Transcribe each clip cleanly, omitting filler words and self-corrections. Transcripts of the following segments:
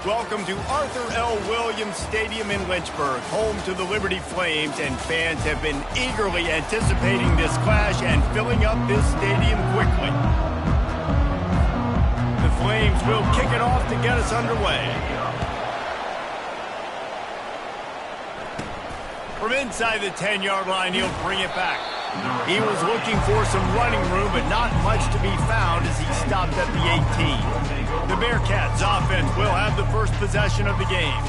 Welcome to Arthur L. Williams Stadium in Lynchburg, home to the Liberty Flames, and fans have been eagerly anticipating this clash and filling up this stadium quickly. The Flames will kick it off to get us underway. From inside the 10-yard line, he'll bring it back. He was looking for some running room, but not much to be found as he stopped at the 18. The Bearcats offense will have the first possession of the game.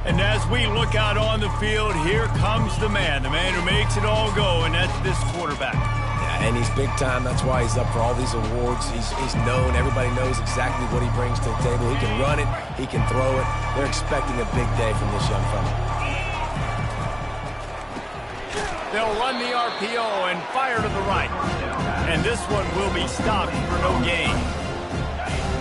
And as we look out on the field, here comes the man who makes it all go, and that's this quarterback. Yeah, and he's big time. That's why he's up for all these awards. He's known. Everybody knows exactly what he brings to the table. He can run it. He can throw it. They're expecting a big day from this young fella. They'll run the RPO and fire to the right. And this one will be stopped for no gain.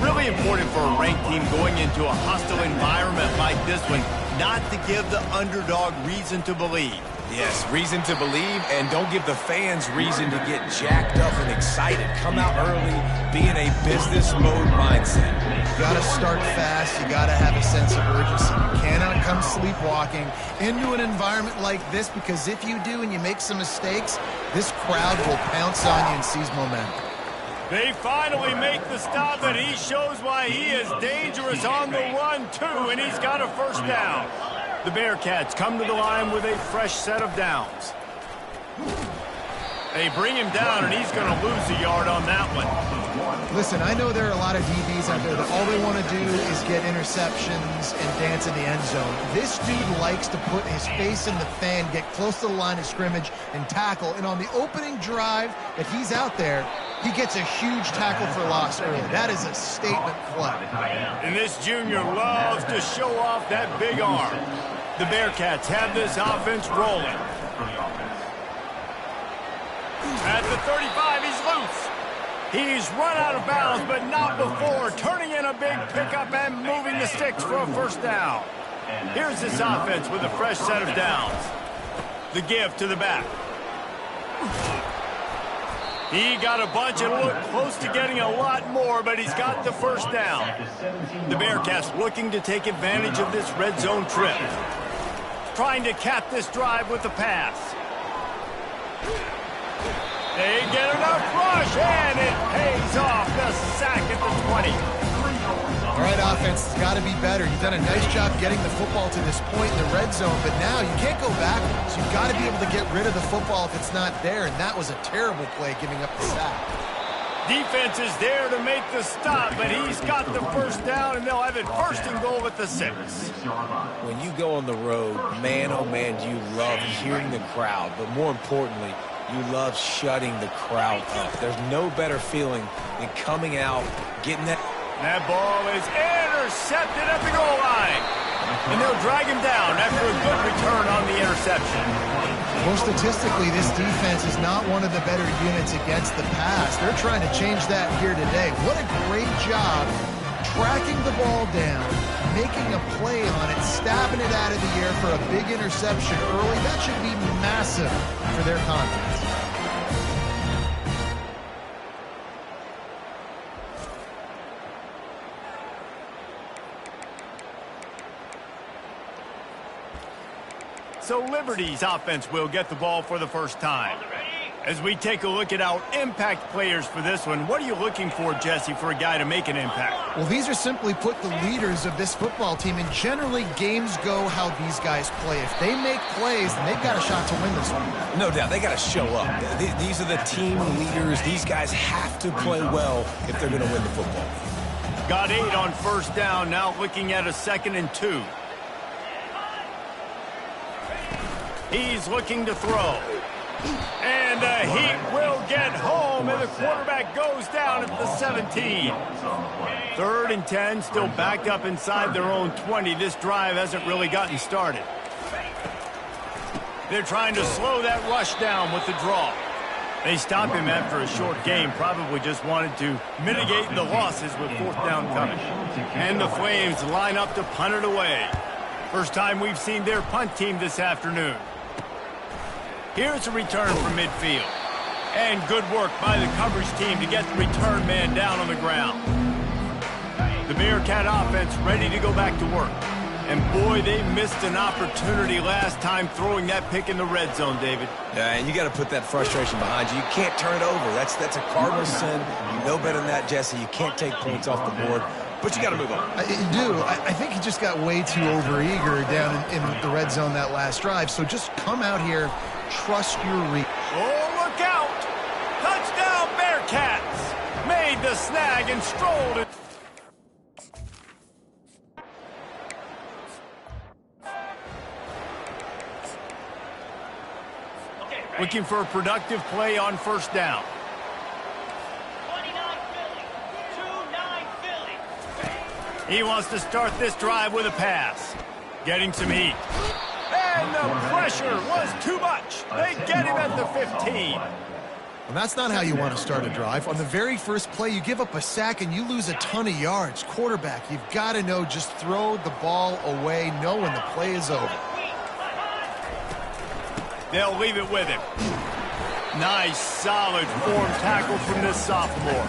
Really important for a ranked team going into a hostile environment like this one, not to give the underdog reason to believe. Yes, reason to believe, and don't give the fans reason to get jacked up and excited. Come out early, be in a business mode mindset. You gotta start fast, you gotta have a sense of urgency. You cannot come sleepwalking into an environment like this, because if you do and you make some mistakes, this crowd will pounce on you and seize momentum. They finally make the stop, and he shows why he is dangerous on the run, too, and he's got a first down. The Bearcats come to the line with a fresh set of downs. They bring him down, and he's going to lose a yard on that one. Listen, I know there are a lot of DBs out there that all they want to do is get interceptions and dance in the end zone. This dude likes to put his face in the fan, get close to the line of scrimmage, and tackle. And on the opening drive that he's out there, he gets a huge tackle for loss early. That is a statement play. And this junior loves to show off that big arm. The Bearcats have this offense rolling. At the 35, he's loose. He's run out of bounds, but not before turning in a big pickup and moving the sticks for a first down. Here's this offense with a fresh set of downs. The give to the back. He got a bunch and looked close to getting a lot more, but he's got the first down. The Bearcats looking to take advantage of this red zone trip. Trying to cap this drive with the pass. They get enough rush, and it pays off. The sack at the 20. All right, offense has got to be better. You've done a nice job getting the football to this point in the red zone, but now you can't go backwards. You've got to be able to get rid of the football if it's not there, and that was a terrible play giving up the sack. Defense is there to make the stop, but he's got the first down, and they'll have it first and goal at the 6. When you go on the road, man, oh man, you love hearing the crowd, but more importantly, you love shutting the crowd up. There's no better feeling than coming out, getting that. That ball is intercepted at the goal line. And they'll drag him down after a good return on the interception. Well, statistically, this defense is not one of the better units against the pass. They're trying to change that here today. What a great job tracking the ball down, making a play on it, stabbing it out of the air for a big interception early. That should be massive for their confidence. So Liberty's offense will get the ball for the first time. As we take a look at our impact players for this one, what are you looking for, Jesse, for a guy to make an impact? Well, these are simply put the leaders of this football team, and generally games go how these guys play. If they make plays, then they've got a shot to win this one. No doubt, they got to show up. These are the team leaders. These guys have to play well if they're going to win the football. Got 8 on first down, now looking at a 2nd and 2. He's looking to throw. And the Heat will get home, and the quarterback goes down at the 17. 3rd and 10, still backed up inside their own 20. This drive hasn't really gotten started. They're trying to slow that rush down with the draw. They stop him after a short game, probably just wanted to mitigate the losses with 4th down coming. And the Flames line up to punt it away. First time we've seen their punt team this afternoon. Here's a return from midfield. And good work by the coverage team to get the return man down on the ground. The Bearcat offense ready to go back to work. And boy, they missed an opportunity last time throwing that pick in the red zone, David. Yeah, and you got to put that frustration behind you. You can't turn it over. That's a cardinal sin. You know better than that, Jesse. You can't take points off the board, but you got to move on. You do. I think he just got way too overeager down in the red zone that last drive. So just come out here, trust your read. Oh, look out! Touchdown, Bearcats! Made the snag and strolled it. Looking for a productive play on first down. 29 Philly. 2-9 Philly. He wants to start this drive with a pass. Getting some heat. And the pressure was too much. They get him at the 15. Well, that's not how you want to start a drive. On the very first play, you give up a sack and you lose a ton of yards. Quarterback, you've got to know, just throw the ball away, know when the play is over. They'll leave it with him. Nice, solid form tackle from this sophomore.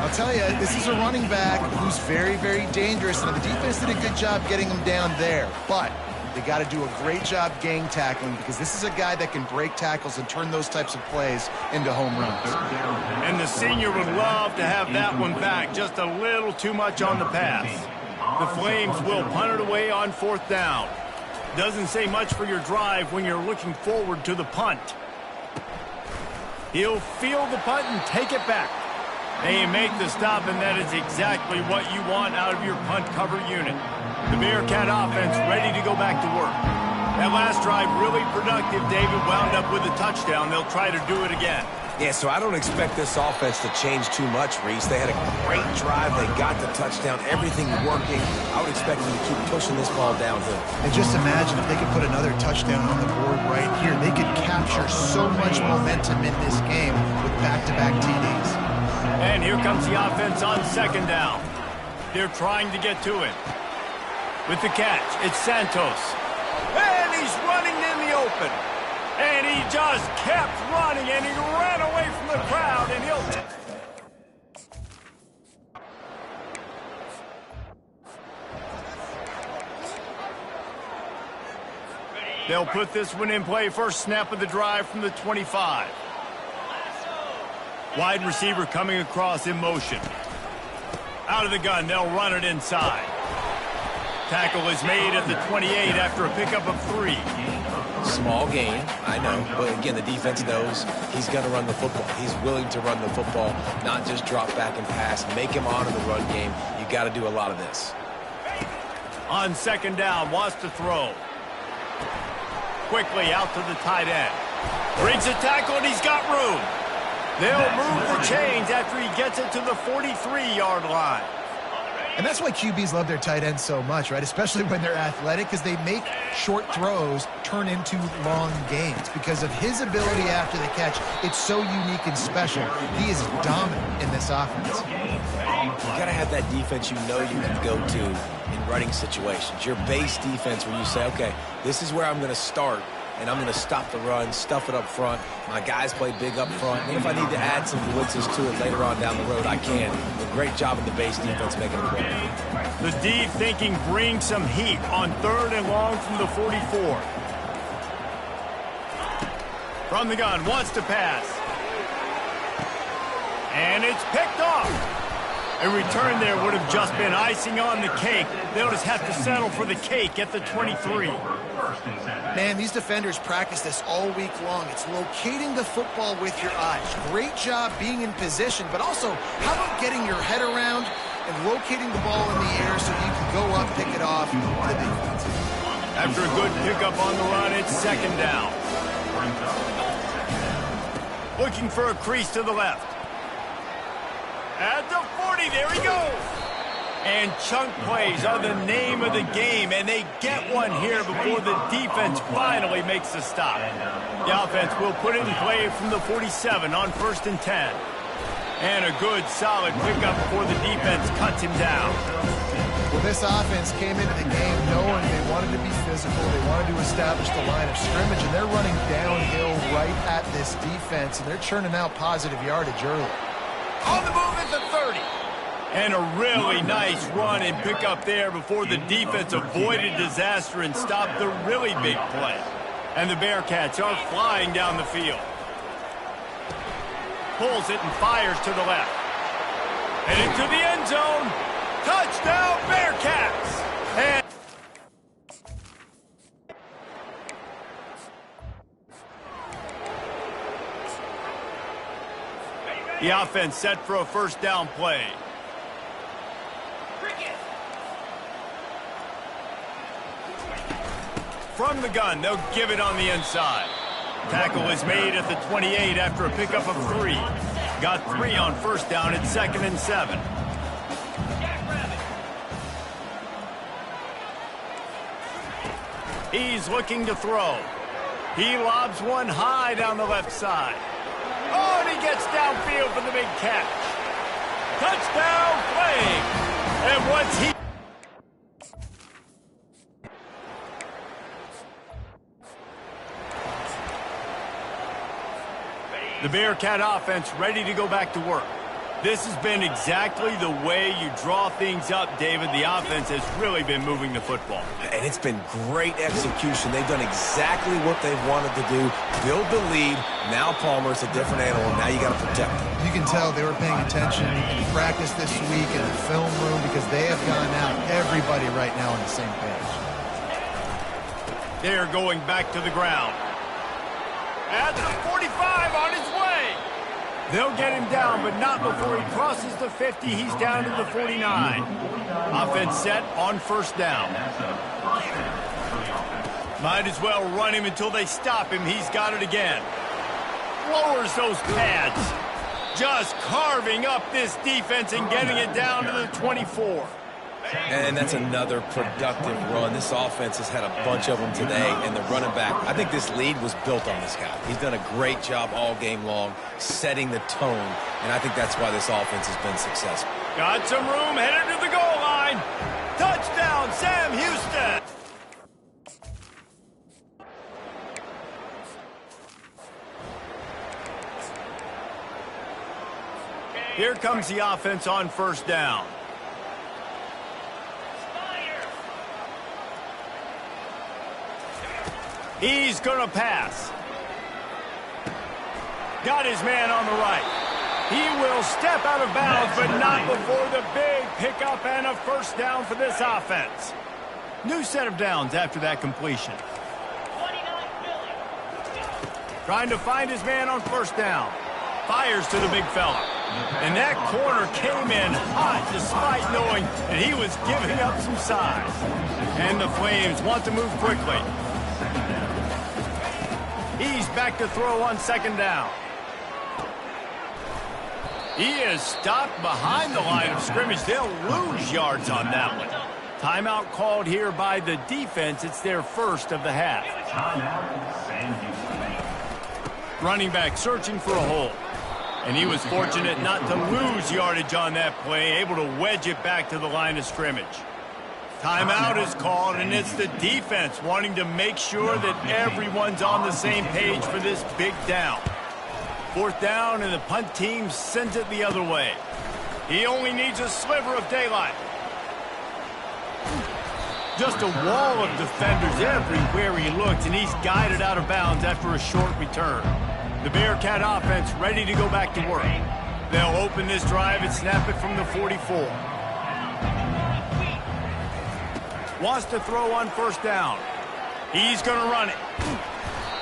I'll tell you, this is a running back who's very, very dangerous, and the defense did a good job getting him down there. But they got to do a great job gang tackling, because this is a guy that can break tackles and turn those types of plays into home runs. And the senior would love to have that one back. Just a little too much on the pass. The Flames will punt it away on fourth down. Doesn't say much for your drive when you're looking forward to the punt. He'll field the punt and take it back. They make the stop, and that is exactly what you want out of your punt cover unit. The Bearcat offense ready to go back to work. That last drive really productive. David wound up with a touchdown. They'll try to do it again. Yeah, so I don't expect this offense to change too much, Reese. They had a great drive. They got the touchdown. Everything working. I would expect them to keep pushing this ball downhill. And just imagine if they could put another touchdown on the board right here. They could capture so much momentum in this game with back-to-back TDs. And here comes the offense on second down. They're trying to get to it. With the catch, it's Santos. And he's running in the open. And he just kept running, and he ran away from the crowd, and he'll... They'll put this one in play. First snap of the drive from the 25. Wide receiver coming across in motion. Out of the gun, they'll run it inside. Tackle is made at the 28 after a pickup of 3. Small gain, I know, but again, the defense knows he's going to run the football. He's willing to run the football, not just drop back and pass, make him honor the run game. You got to do a lot of this. On second down, wants to throw. Quickly out to the tight end. Brings a tackle, and he's got room. They'll move the chains after he gets it to the 43-yard line. And that's why QBs love their tight ends so much, right? Especially when they're athletic, because they make short throws turn into long gains. Because of his ability after the catch, it's so unique and special. He is dominant in this offense. You got to have that defense you know you can go to in running situations. Your base defense where you say, okay, this is where I'm going to start, and I'm going to stop the run, stuff it up front. My guys play big up front. And if I need to add some blitzes to it later on down the road, I can. A great job of the base defense making it work. The deep thinking brings some heat on third and long from the 44. From the gun, wants to pass. And it's picked off. A return there would have just been icing on the cake. They'll just have to settle for the cake at the 23. Man, these defenders practice this all week long. It's locating the football with your eyes. Great job being in position, but also how about getting your head around and locating the ball in the air so you can go up, pick it off. After a good pickup on the run, it's second down. Looking for a crease to the left. At the 40, there he goes. And chunk plays are the name of the game, and they get one here before the defense finally makes the stop. The offense will put it in play from the 47 on 1st and 10. And a good, solid pickup before the defense cuts him down. Well, this offense came into the game knowing they wanted to be physical. They wanted to establish the line of scrimmage, and they're running downhill right at this defense, and they're churning out positive yardage early. On the move at the 30. And a really nice run and pick up there before the defense avoided disaster and stopped the really big play. And the Bearcats are flying down the field. Pulls it and fires to the left. And into the end zone. Touchdown, Bearcats! And the offense set for a first down play. From the gun, they'll give it on the inside. Tackle is made at the 28 after a pickup of 3. Got 3 on first down at 2nd and 7. He's looking to throw. He lobs one high down the left side. Oh, and he gets downfield for the big catch. Touchdown, Flame! And once he... The Bearcat offense ready to go back to work. This has been exactly the way you draw things up, David. The offense has really been moving the football. And it's been great execution. They've done exactly what they've wanted to do. Build the lead. Now Palmer's a different animal. Now you got to protect him. You can tell they were paying attention in practice this week in the film room because they have gone out, everybody right now on the same page. They're going back to the ground. At the 45 on his way. They'll get him down, but not before he crosses the 50. He's down to the 49. Offense set on first down. Might as well run him until they stop him. He's got it again. Lowers those pads. Just carving up this defense and getting it down to the 24. And that's another productive run. This offense has had a bunch of them today, and the running back, I think this lead was built on this guy. He's done a great job all game long, setting the tone, and I think that's why this offense has been successful. Got some room, headed to the goal line. Touchdown, Sam Houston! Here comes the offense on first down. He's going to pass. Got his man on the right. He will step out of bounds, but not before the big pickup and a first down for this offense. New set of downs after that completion. Trying to find his man on first down. Fires to the big fella. And that corner came in hot despite knowing that he was giving up some size. And the Flames want to move quickly. He's back to throw on second down. He is stopped behind the line of scrimmage. They'll lose yards on that one. Timeout called here by the defense. It's their first of the half. Running back searching for a hole. And he was fortunate not to lose yardage on that play, able to wedge it back to the line of scrimmage. Timeout is called, and it's the defense wanting to make sure that everyone's on the same page for this big down. Fourth down, and the punt team sends it the other way. He only needs a sliver of daylight. Just a wall of defenders everywhere he looks, and he's guided out of bounds after a short return. The Bearcat offense ready to go back to work. They'll open this drive and snap it from the 44. Wants to throw on first down. He's going to run it.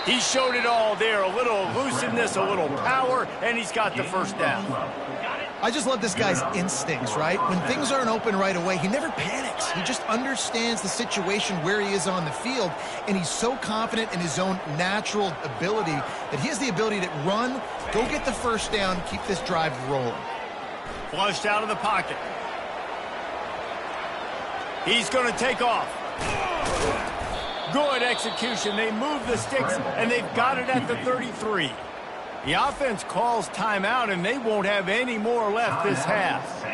He showed it all there. A little elusiveness, a little power, and he's got the first down. I just love this guy's instincts, right? When things aren't open right away, he never panics. He just understands the situation where he is on the field, and he's so confident in his own natural ability that he has the ability to run, go get the first down, keep this drive rolling. Flushed out of the pocket. He's going to take off. Good execution. They move the sticks, and they've got it at the 33. The offense calls timeout, and they won't have any more left this half.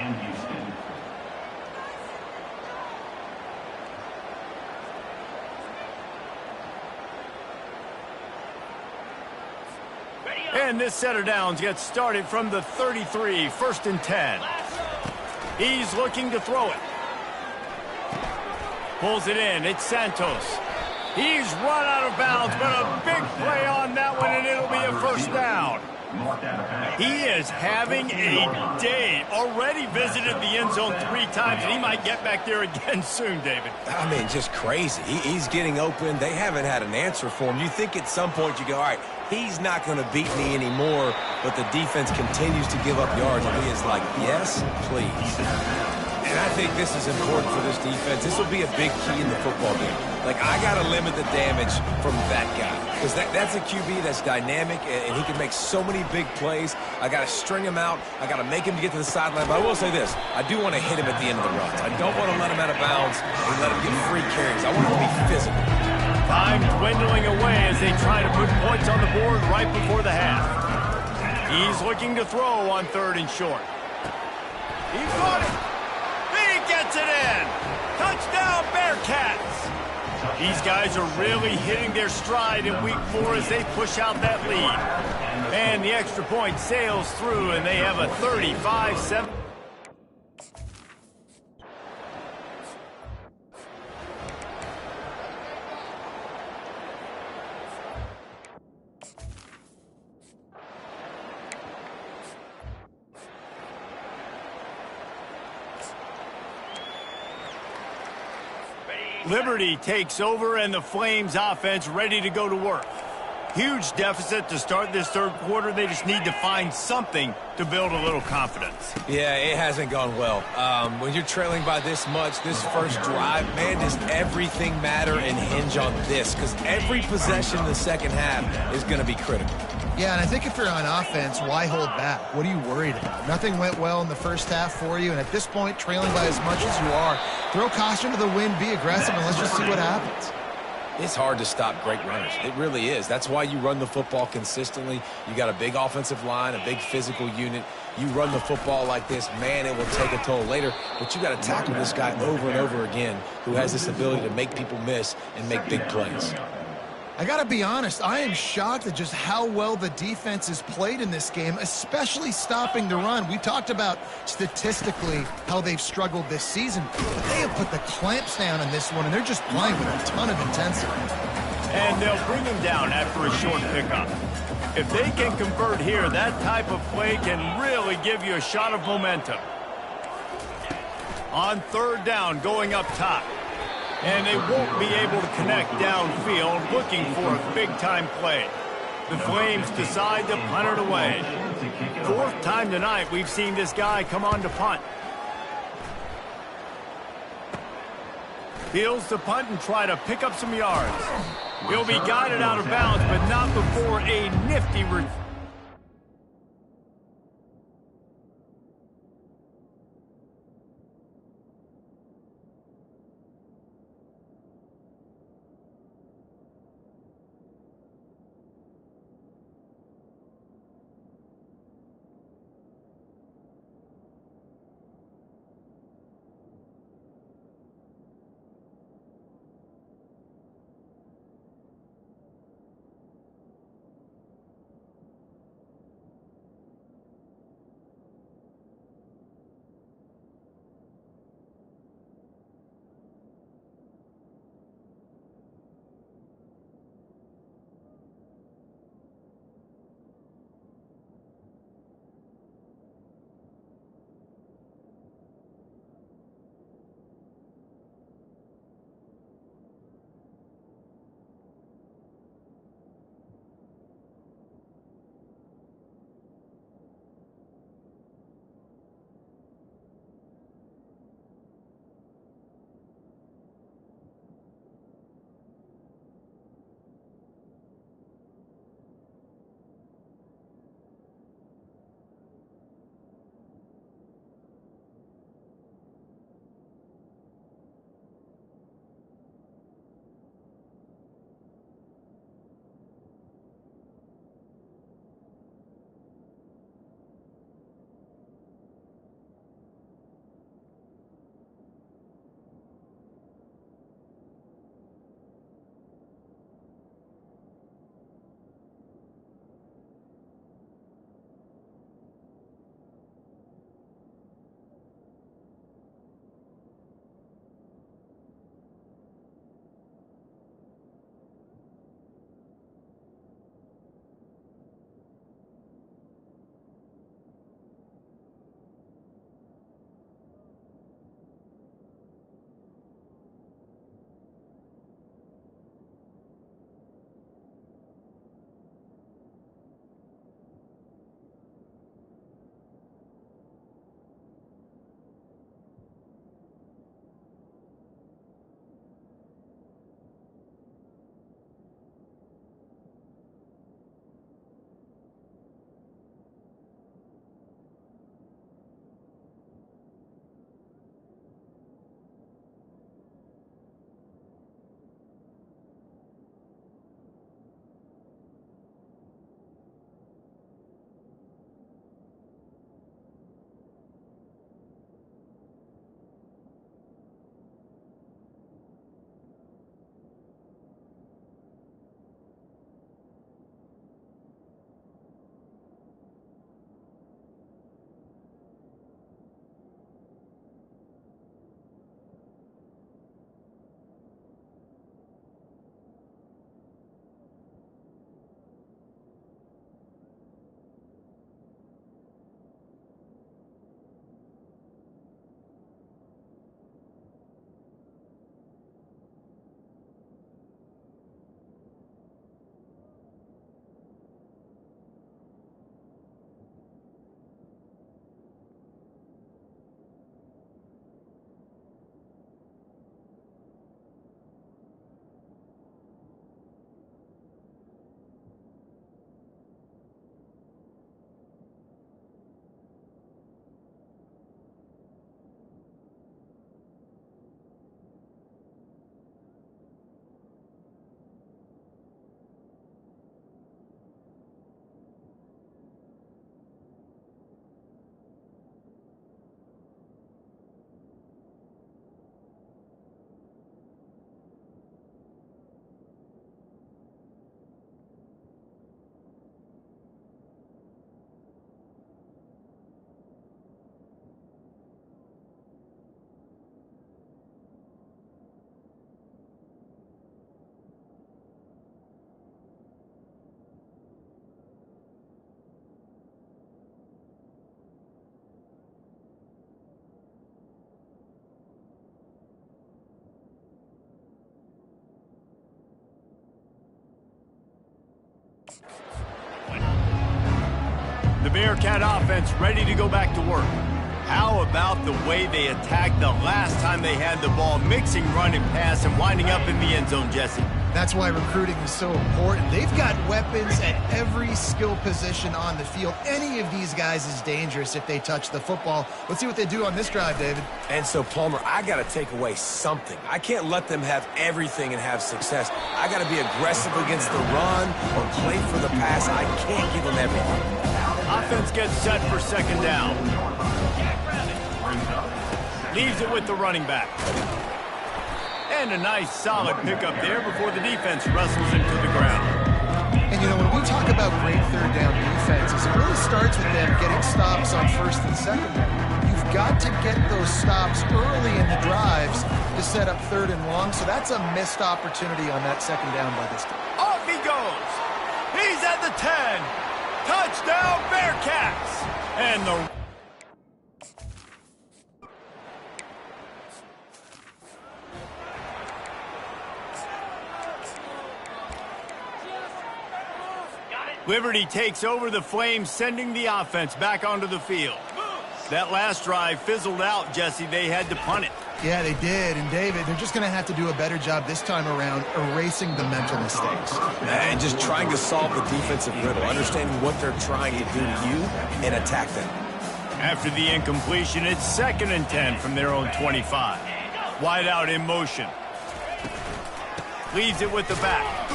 And this set of downs gets started from the 33, 1st and 10. He's looking to throw it. Pulls it in. It's Santos. He's run out of bounds, but a big play on that one, and it'll be a first down. He is having a day. Already visited the end zone 3 times, and he might get back there again soon, David. I mean, just crazy. He's getting open. They haven't had an answer for him. You think at some point you go, all right, he's not going to beat me anymore, but the defense continues to give up yards, and he is like, yes, please. And I think this is important for this defense. This will be a big key in the football game. Like, I got to limit the damage from that guy. Because that's a QB that's dynamic, and he can make so many big plays. I got to string him out. I got to make him get to the sideline. But I will say this. I do want to hit him at the end of the runs. I don't want to let him out of bounds and let him get free carries. I want him to be physical. Time dwindling away as they try to put points on the board right before the half. He's looking to throw on 3rd and short. He's got it. He gets it in. Touchdown, Bearcats. These guys are really hitting their stride in week 4 as they push out that lead. And the extra point sails through, and they have a 35-7. Liberty takes over, and the Flames offense ready to go to work. Huge deficit to start this 3rd quarter. They just need to find something to build a little confidence. Yeah, it hasn't gone well. When you're trailing by this much, this first drive, man, does everything matter and hinge on this? Because every possession in the second half is going to be critical. Yeah, and I think if you're on offense, why hold back? What are you worried about? Nothing went well in the first half for you, and at this point, trailing by as much as you are, throw caution to the wind, be aggressive, and let's just see what happens. It's hard to stop great runners. It really is. That's why you run the football consistently. You got a big offensive line, a big physical unit. You run the football like this, man, it will take a toll later. But you got to tackle this guy over and over again who has this ability to make people miss and make big plays. I got to be honest, I am shocked at just how well the defense has played in this game, especially stopping the run. We talked about statistically how they've struggled this season, but they have put the clamps down in this one, and they're just playing with a ton of intensity. And they'll bring him down after a short pickup. If they can convert here, that type of play can really give you a shot of momentum. On 3rd down, going up top. And they won't be able to connect downfield, looking for a big-time play. The Flames decide to punt it away. 4th time tonight we've seen this guy come on to punt. Fields to punt and try to pick up some yards. He'll be guided out of bounds, but not before a nifty return. The Bearcat offense ready to go back to work. How about the way they attacked the last time they had the ball, mixing run and pass and winding up in the end zone, Jesse? That's why recruiting is so important. They've got weapons at every skill position on the field. Any of these guys is dangerous if they touch the football. Let's see what they do on this drive, David. And so, Palmer, I got to take away something. I can't let them have everything and have success. I got to be aggressive against the run or play for the pass. I can't give them everything. Offense gets set for second down. Leaves it with the running back. And a nice solid pickup there before the defense wrestles him to the ground. And, you know, when we talk about great third down defenses, it really starts with them getting stops on first and second down. You've got to get those stops early in the drives to set up third and long, so that's a missed opportunity on that second down by this team. Off he goes. He's at the 10. Touchdown, Bearcats. And the... Liberty takes over the Flames, sending the offense back onto the field. That last drive fizzled out, Jesse. They had to punt it. Yeah, they did. And, David, they're just going to have to do a better job this time around erasing the mental mistakes. And just trying to solve the defensive riddle, understanding what they're trying to do to you and attack them. After the incompletion, it's 2nd and 10 from their own 25. Wide out in motion. Leaves it with the back.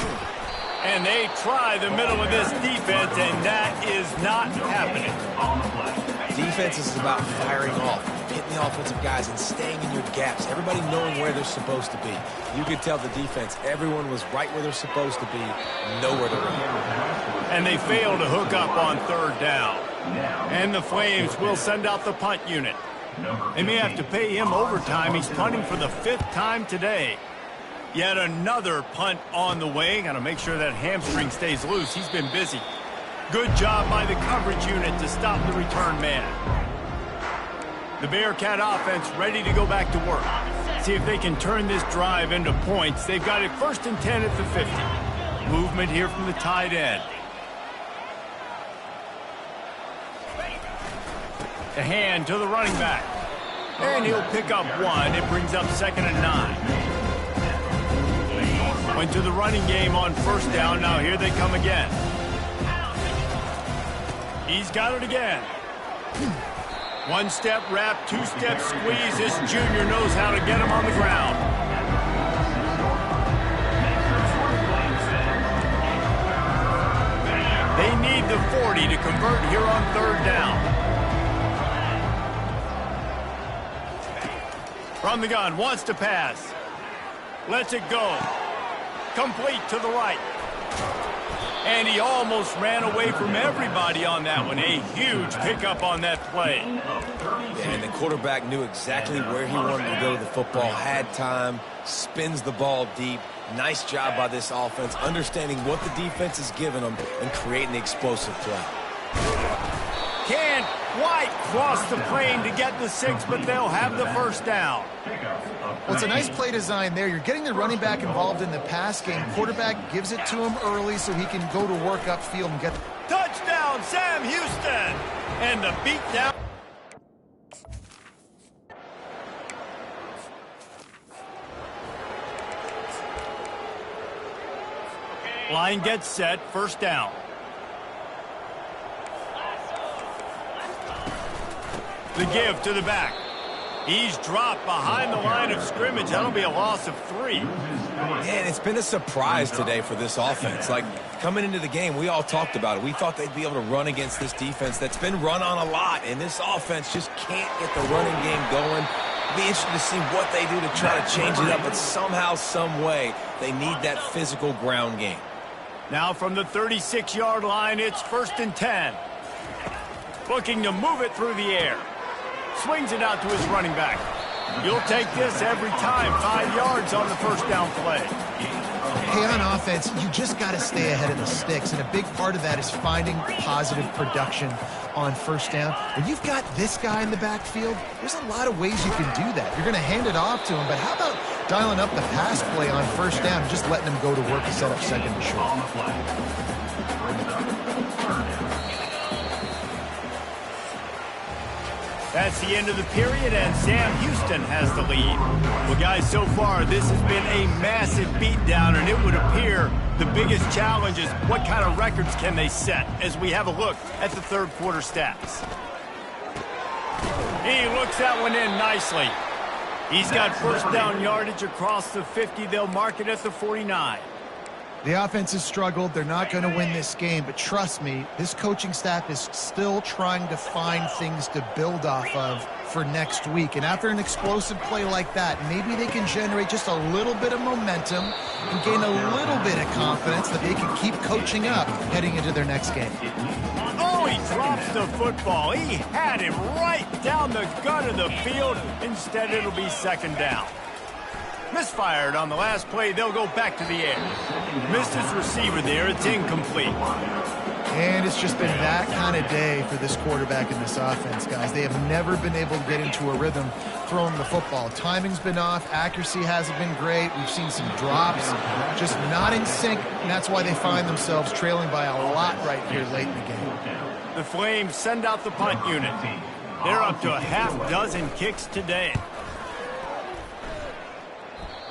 And they try the middle of this defense, and that is not happening. Defense is about firing off, hitting the offensive guys, and staying in your gaps. Everybody knowing where they're supposed to be. You could tell the defense, everyone was right where they're supposed to be, nowhere to run. And they fail to hook up on third down. And the Flames will send out the punt unit. They may have to pay him overtime. He's punting for the 5th time today. Yet another punt on the way. Got to make sure that hamstring stays loose. He's been busy. Good job by the coverage unit to stop the return man. The Bearcat offense ready to go back to work. See if they can turn this drive into points. They've got it 1st and 10 at the 50. Movement here from the tight end. The hand to the running back. And he'll pick up 1. It brings up 2nd and 9. Went to the running game on 1st down. Now here they come again. He's got it again. 1-step wrap, 2-step squeeze. This junior knows how to get him on the ground. They need the 40 to convert here on 3rd down. From the gun, wants to pass. Lets it go. Complete to the right. And he almost ran away from everybody on that one. A huge pickup on that play. Yeah, and the quarterback knew exactly where he wanted to go to the football, had time, spins the ball deep. Nice job by this offense, understanding what the defense is giving them and creating the explosive play. Can't quite cross the plane to get the 6, but they'll have the 1st down. Well, it's a nice play design there. You're getting the running back involved in the pass game. Quarterback gives it to him early so he can go to work upfield and get... Touchdown, Sam Houston! And the beat down. Line gets set, 1st down. The give to the back. He's dropped behind the line of scrimmage. That'll be a loss of 3. And it's been a surprise today for this offense. Like, coming into the game, we all talked about it. We thought they'd be able to run against this defense that's been run on a lot, and this offense just can't get the running game going. Be interested to see what they do to try to change it up, but somehow, some way, they need that physical ground game. Now from the 36-yard line, it's 1st and 10. Looking to move it through the air. Swings it out to his running back. You'll take this every time. 5 yards on the 1st down play. Hey, on offense, you just got to stay ahead of the sticks, and a big part of that is finding positive production on 1st down. When you've got this guy in the backfield, there's a lot of ways you can do that. You're going to hand it off to him, but how about dialing up the pass play on 1st down and just letting him go to work to set up 2nd and short? That's the end of the period, and Sam Houston has the lead. Well, guys, so far, this has been a massive beatdown, and it would appear the biggest challenge is what kind of records can they set as we have a look at the third quarter stats. He looks that one in nicely. He's got first down yardage across the 50. They'll mark it at the 49. The offense has struggled. They're not going to win this game, but trust me, this coaching staff is still trying to find things to build off of for next week. And after an explosive play like that, maybe they can generate just a little bit of momentum and gain a little bit of confidence that they can keep coaching up heading into their next game. Oh, he drops the football. He had him right down the gut of the field. Instead, it'll be second down. Misfired on the last play. They'll go back to the air. Missed his receiver there. It's incomplete. And it's just been that kind of day for this quarterback in this offense, guys. They have never been able to get into a rhythm throwing the football. Timing's been off. Accuracy hasn't been great. We've seen some drops, just not in sync, and that's why they find themselves trailing by a lot right here late in the game. The Flames send out the punt unit. They're up to a half dozen kicks today.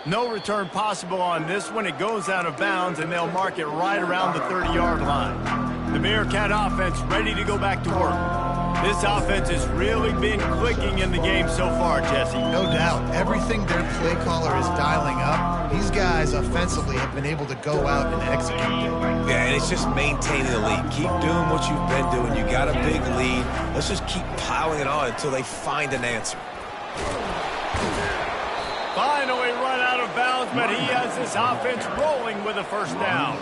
No return possible on this one. It goes out of bounds, and they'll mark it right around the 30-yard line. The Bearcat offense ready to go back to work. This offense has really been clicking in the game so far, Jesse. No doubt. Everything their play caller is dialing up, these guys offensively have been able to go out and execute it. Yeah, and it's just maintaining the lead. Keep doing what you've been doing. You got a big lead. Let's just keep piling it on until they find an answer. Finally run out of bounds, but he has this offense rolling with a first down.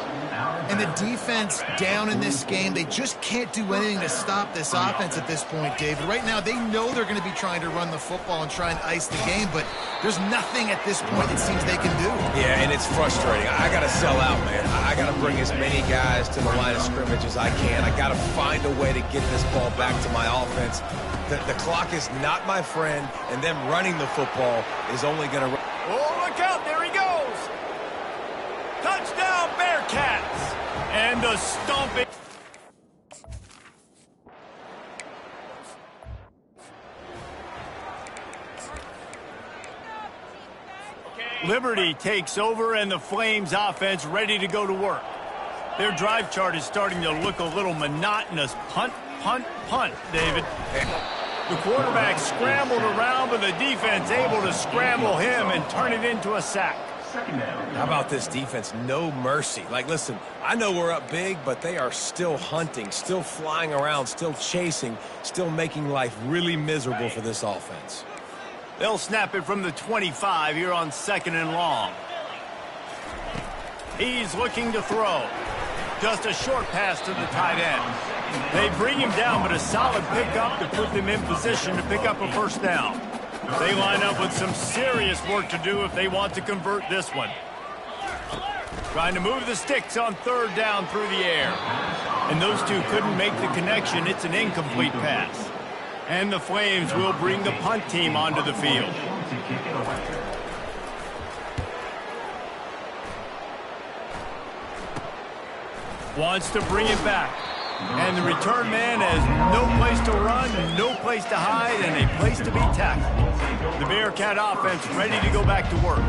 And the defense down in this game, they just can't do anything to stop this offense at this point, David. Right now, they know they're going to be trying to run the football and try and ice the game, but there's nothing at this point it seems they can do. Yeah, and it's frustrating. I got to sell out, man. I got to bring as many guys to the line of scrimmage as I can. I got to find a way to get this ball back to my offense. The clock is not my friend, and them running the football is only going to... Oh, look out. There he goes. Touchdown, Bearcats. And the stomping. Liberty takes over, and the Flames offense ready to go to work. Their drive chart is starting to look a little monotonous. Punt, punt, punt, David. The quarterback scrambled around, but the defense able to scramble him and turn it into a sack. How about this defense? No mercy. Like, listen, I know we're up big, but they are still hunting, still flying around, still chasing, still making life really miserable for this offense. They'll snap it from the 25 here on 2nd and long. He's looking to throw. Just a short pass to the tight end. They bring him down, but a solid pickup to put them in position to pick up a first down. They line up with some serious work to do if they want to convert this one. Trying to move the sticks on 3rd down through the air. And those two couldn't make the connection. It's an incomplete pass. And the Flames will bring the punt team onto the field. Wants to bring it back. And the return man has no place to run, no place to hide, and a place to be tackled. The Bearcat offense ready to go back to work.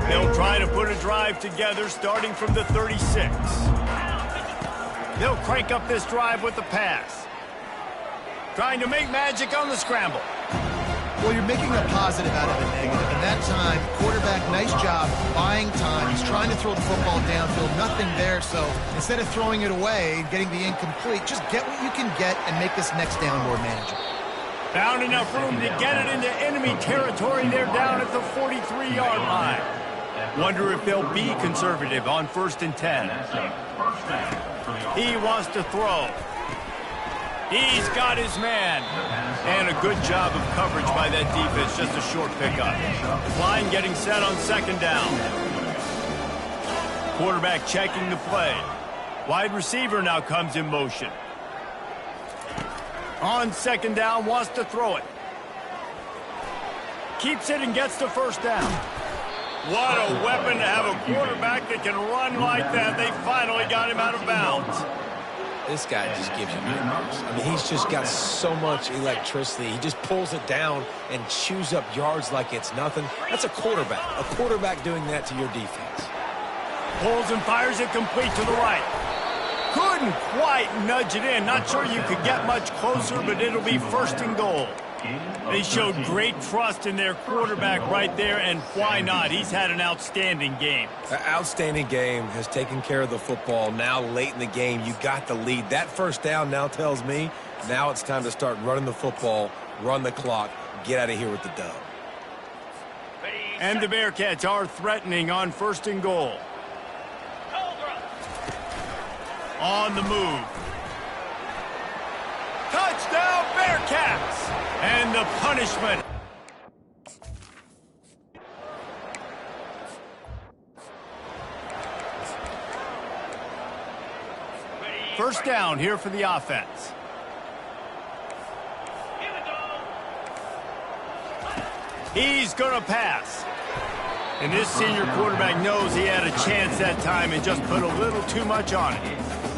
They'll try to put a drive together starting from the 36. They'll crank up this drive with the pass. Trying to make magic on the scramble. Well, you're making a positive out of a negative. And that time, quarterback, nice job buying time. He's trying to throw the football downfield. Nothing there, so instead of throwing it away and getting the incomplete, just get what you can get and make this next down more manageable. Found enough room to get it into enemy territory. They're down at the 43-yard line. Wonder if they'll be conservative on 1st and 10. He wants to throw. He's got his man. And a good job of coverage by that defense. Just a short pickup. Line getting set on 2nd down. Quarterback checking the play. Wide receiver now comes in motion. On 2nd down, wants to throw it. keeps it and gets the first down. What a weapon to have a quarterback that can run like that. They finally got him out of bounds. This guy just gives you nightmares. I mean, he's just got so much electricity. He just pulls it down and chews up yards like it's nothing. That's a quarterback. A quarterback doing that to your defense. Pulls and fires it complete to the right. Couldn't quite nudge it in. Not sure you could get much closer, but it'll be 1st and goal. They showed great trust in their quarterback right there, and why not? He's had an outstanding game. An outstanding game, has taken care of the football. Now late in the game, you got the lead. That first down now tells me now it's time to start running the football, run the clock, get out of here with the dub. And the Bearcats are threatening on 1st and goal. On the move. Touchdown, Bearcats! And the punishment. First down here for the offense. He's going to pass. And this senior quarterback knows he had a chance that time and just put a little too much on it.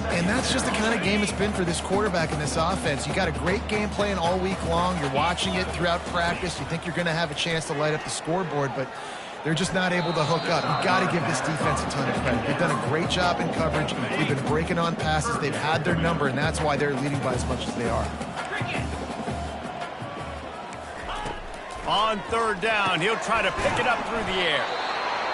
And that's just the kind of game it's been for this quarterback in this offense. You got a great game plan all week long. You're watching it throughout practice. You think you're going to have a chance to light up the scoreboard, but they're just not able to hook up. You got to give this defense a ton of credit. They've done a great job in coverage. They've been breaking on passes. They've had their number, and that's why they're leading by as much as they are. On 3rd down, he'll try to pick it up through the air.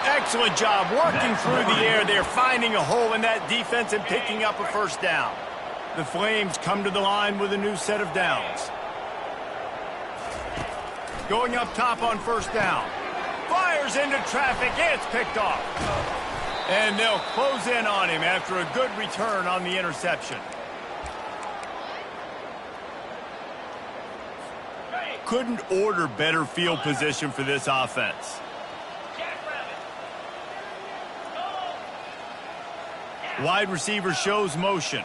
Excellent job working through the air. They're finding a hole in that defense and picking up a 1st down. The Flames come to the line with a new set of downs. Going up top on 1st down. Fires into traffic. It's picked off. And they'll close in on him after a good return on the interception. Couldn't order better field position for this offense. Wide receiver shows motion.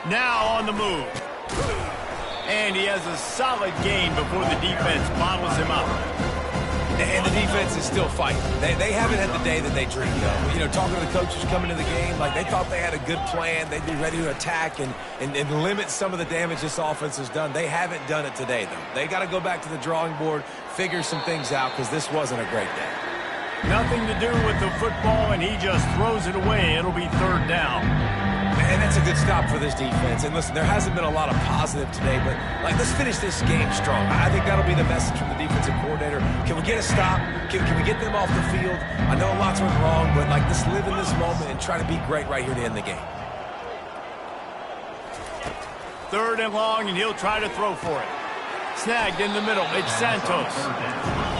Now on the move. And he has a solid gain before the defense bottles him up. And the defense is still fighting. They haven't had the day that they dreamed of. You know, talking to the coaches coming to the game, like they thought they had a good plan. They'd be ready to attack and limit some of the damage this offense has done. They haven't done it today, though. They got to go back to the drawing board, figure some things out, because this wasn't a great day. Nothing to do with the football, and he just throws it away. It'll be 3rd down. And that's a good stop for this defense. And listen, there hasn't been a lot of positive today, but like let's finish this game strong. I think that'll be the message from the defensive coordinator. Can we get a stop? Can we get them off the field? I know lots went wrong, but like let's live in this moment and try to be great right here to end the game. 3rd and long, and he'll try to throw for it. Snagged in the middle. It's Santos.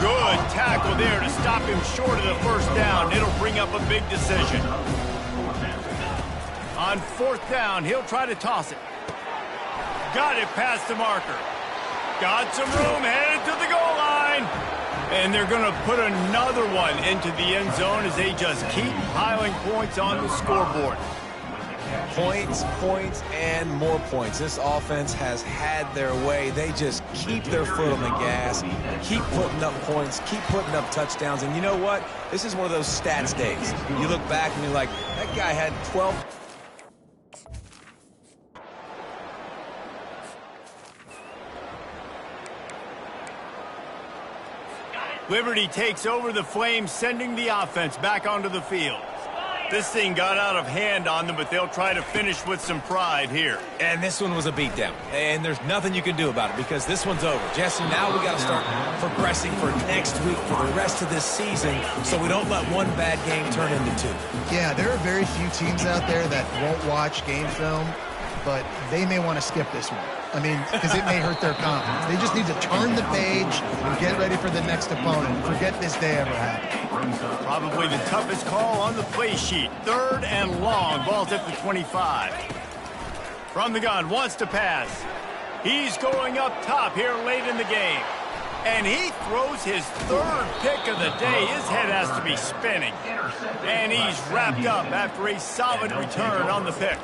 Good tackle there to stop him short of the 1st down. It'll bring up a big decision. On 4th down, he'll try to toss it. Got it past the marker. Got some room, headed to the goal line. And they're going to put another one into the end zone as they just keep piling points on the scoreboard. Points, points, and more points. This offense has had their way. They just keep their foot on the gas, keep putting up points, keep putting up touchdowns. And you know what? This is one of those stats days. You look back and you're like, that guy had 12... Liberty takes over the Flames, sending the offense back onto the field. This thing got out of hand on them, but they'll try to finish with some pride here. And this one was a beatdown. And there's nothing you can do about it because this one's over. Jesse, now we got to start progressing for next week for the rest of this season so we don't let one bad game turn into 2. Yeah, there are very few teams out there that won't watch game film, but they may want to skip this one. I mean, because it may hurt their confidence. They just need to turn the page and get ready for the next opponent. Forget this day ever happened. Probably the toughest call on the play sheet. 3rd and long. Ball's at the 25. From the gun, wants to pass. He's going up top here late in the game. And he throws his third pick of the day. His head has to be spinning. And he's wrapped up after a solid return on the pick.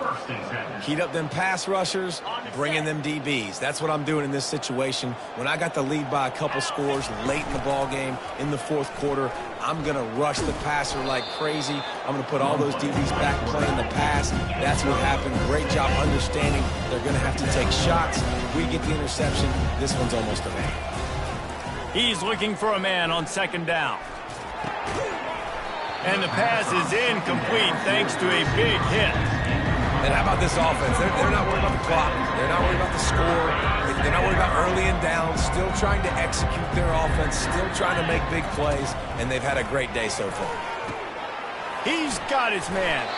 Heat up them pass rushers, bring in them DBs. That's what I'm doing in this situation. When I got the lead by a couple scores late in the ball game, in the fourth quarter, I'm going to rush the passer like crazy. I'm going to put all those DBs back playing the pass. That's what happened. Great job understanding they're going to have to take shots. We get the interception. This one's almost a man. He's looking for a man on second down. And the pass is incomplete thanks to a big hit. And how about this offense? They're not worried about the clock. They're not worried about the score. They're not worried about early and down. Still trying to execute their offense. Still trying to make big plays. And they've had a great day so far. He's got his man.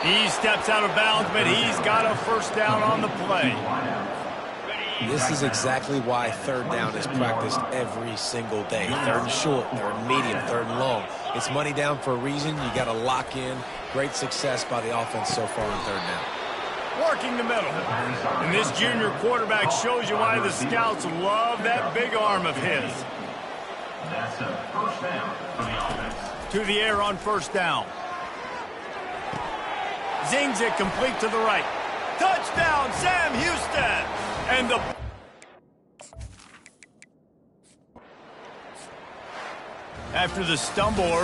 He steps out of bounds, but he's got a first down on the play. This is exactly why third down is practiced every single day. Third and short, third and medium, third and long. It's money down for a reason. You got to lock in. Great success by the offense so far on third down. Working the middle. And this junior quarterback shows you why the scouts love that big arm of his. That's a first down for the offense. To the air on first down. Zings it complete to the right. Touchdown, Sam Houston! And after the stumble